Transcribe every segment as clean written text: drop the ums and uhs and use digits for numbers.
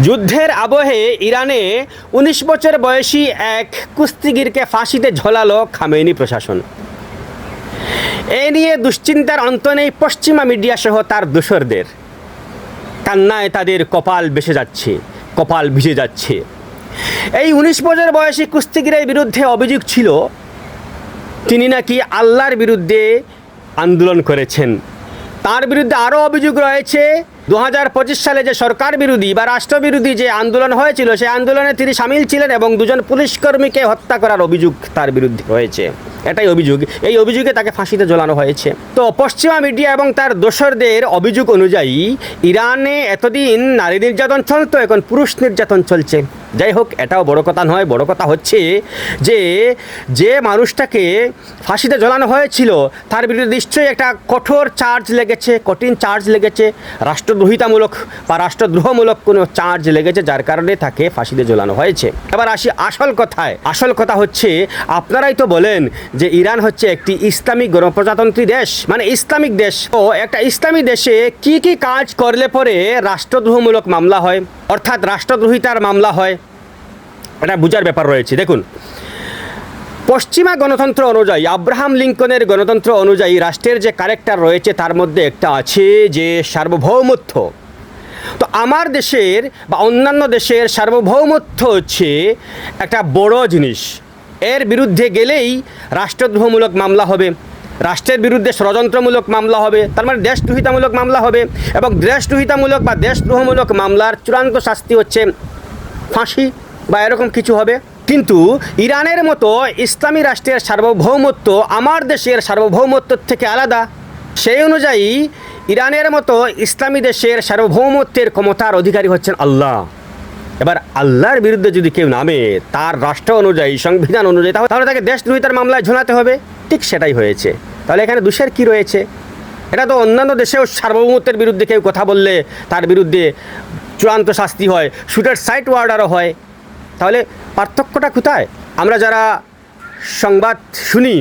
যুদ্ধের আবহে ইরানে ১৯ বছর বয়সী এক কুস্তিগিরকে ফাঁসিতে ঝোলালো খামেনি প্রশাসন। এ নিয়ে দুশ্চিন্তার অন্ত নেই পশ্চিমা মিডিয়া সহ তার দোসরদের। কান্নায় তাদের কপাল ভিজে যাচ্ছে। এই ১৯ বছর বয়সী কুস্তিগিরের বিরুদ্ধে অভিযোগ ছিল তিনি নাকি আল্লাহর বিরুদ্ধে আন্দোলন করেছেন। তার বিরুদ্ধে আরও অভিযোগ রয়েছে ২০২৫ সালে যে সরকার বিরোধী বা রাষ্ট্রবিরোধী যে আন্দোলন হয়েছিল সেই আন্দোলনে তিনি সামিল ছিলেন এবং দুজন পুলিশকর্মীকে হত্যা করার অভিযোগ তার বিরুদ্ধে রয়েছে। এটাই অভিযোগ। এই অভিযোগে তাকে ফাঁসিতে ঝোলানো হয়েছে। তো পশ্চিমা মিডিয়া এবং তার দোসরদের অভিযোগ অনুযায়ী ইরানে এতদিন নারী নির্যাতন চলতো, এখন পুরুষ নির্যাতন চলছে। যাই হোক, এটাও বড় কথা নয়। বড় কথা হচ্ছে যে মানুষটাকে ফাঁসিতে ঝোলানো হয়েছিল তার বিরুদ্ধে নিশ্চয়ই একটা কঠিন চার্জ লেগেছে, রাষ্ট্রদ্রোহিতামূলক বা রাষ্ট্রদ্রোহমূলক কোনো চার্জ লেগেছে, যার কারণে তাকে ফাঁসিতে ঝোলানো হয়েছে। এবার আসি আসল কথায়। আসল কথা হচ্ছে, আপনারাই তো বলেন যে ইরান হচ্ছে একটি ইসলামিক গণপ্রজাতন্ত্রী দেশ, মানে ইসলামিক দেশ। তো একটা ইসলামী দেশে কি কি কাজ করলে পরে রাষ্ট্রদ্রোহমূলক মামলা হয়, অর্থাৎ রাষ্ট্রদ্রোহিতার মামলা হয়, এটা বোঝার ব্যাপার রয়েছে। দেখুন, পশ্চিমা গণতন্ত্র অনুযায়ী, আব্রাহাম লিঙ্কনের গণতন্ত্র অনুযায়ী রাষ্ট্রের যে ক্যারেক্টার রয়েছে তার মধ্যে একটা আছে যে সার্বভৌমত্ব। তো আমার দেশের বা অন্যান্য দেশের সার্বভৌমত্ব হচ্ছে একটা বড় জিনিস। এর বিরুদ্ধে গেলেই রাষ্ট্রদ্রোহমূলক মামলা হবে, রাষ্ট্রের বিরুদ্ধে ষড়যন্ত্রমূলক মামলা হবে, তার মানে দেশদ্রোহিতামূলক মামলা হবে। এবং দেশদ্রোহিতামূলক বা দেশদ্রোহমূলক মামলার চূড়ান্ত শাস্তি হচ্ছে ফাঁসি বা এরকম কিছু হবে। কিন্তু ইরানের মতো ইসলামী রাষ্ট্রের সার্বভৌমত্ব আমার দেশের সার্বভৌমত্বের থেকে আলাদা। সেই অনুযায়ী ইরানের মতো ইসলামী দেশের সার্বভৌমত্বের ক্ষমতার অধিকারী হচ্ছেন আল্লাহ। এবার আল্লাহর বিরুদ্ধে যদি কেউ নামে তার রাষ্ট্র অনুযায়ী, সংবিধান অনুযায়ী, তাহলে তাকে দেশদ্রোহিতার মামলায় ঝোলাতে হবে। ঠিক সেটাই হয়েছে। তাহলে এখানে দোষের কী রয়েছে? এটা তো অন্যান্য দেশেও সার্বভৌমত্বের বিরুদ্ধে কেউ কথা বললে তার বিরুদ্ধে চূড়ান্ত শাস্তি হয়, শুটার সাইট ওয়ার্ডারও হয়। তাহলে পার্থক্যটা কোথায়? আমরা যারা সংবাদ শুনি,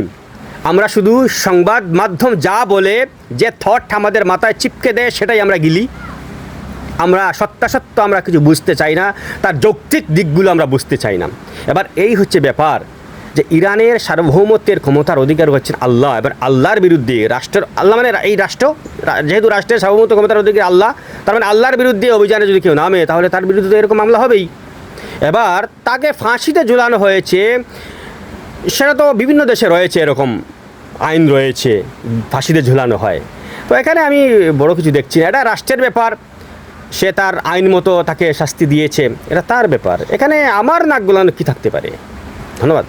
আমরা শুধু সংবাদ মাধ্যম যা বলে, যে থট আমাদের মাথায় চিপকে দেয় সেটাই আমরা গিলি। আমরা সত্যাসত্য আমরা কিছু বুঝতে চাই না, তার যৌক্তিক দিকগুলো আমরা বুঝতে চাই না। এবার এই হচ্ছে ব্যাপার যে ইরানের সার্বভৌমত্বের ক্ষমতার অধিকার হচ্ছেন আল্লাহ। এবার আল্লাহর বিরুদ্ধে আল্লাহ মানে এই রাষ্ট্র, যেহেতু রাষ্ট্রের সার্বভৌমত্ব ক্ষমতার অধিকার আল্লাহ, তার মানে আল্লাহর বিরুদ্ধে অভিযানে যদি কেউ নামে তাহলে তার বিরুদ্ধে তো এরকম মামলা হবেই। এবার তাকে ফাঁসিতে ঝুলানো হয়েছে, সেটা তো বিভিন্ন দেশে রয়েছে, এরকম আইন রয়েছে, ফাঁসিতে ঝুলানো হয়। তো এখানে আমি বড় কিছু দেখছি না। এটা রাষ্ট্রের ব্যাপার, সে তার আইন মতো তাকে শাস্তি দিয়েছে, এটা তার ব্যাপার। এখানে আমার নাক গলানো কী থাকতে পারে? ধন্যবাদ।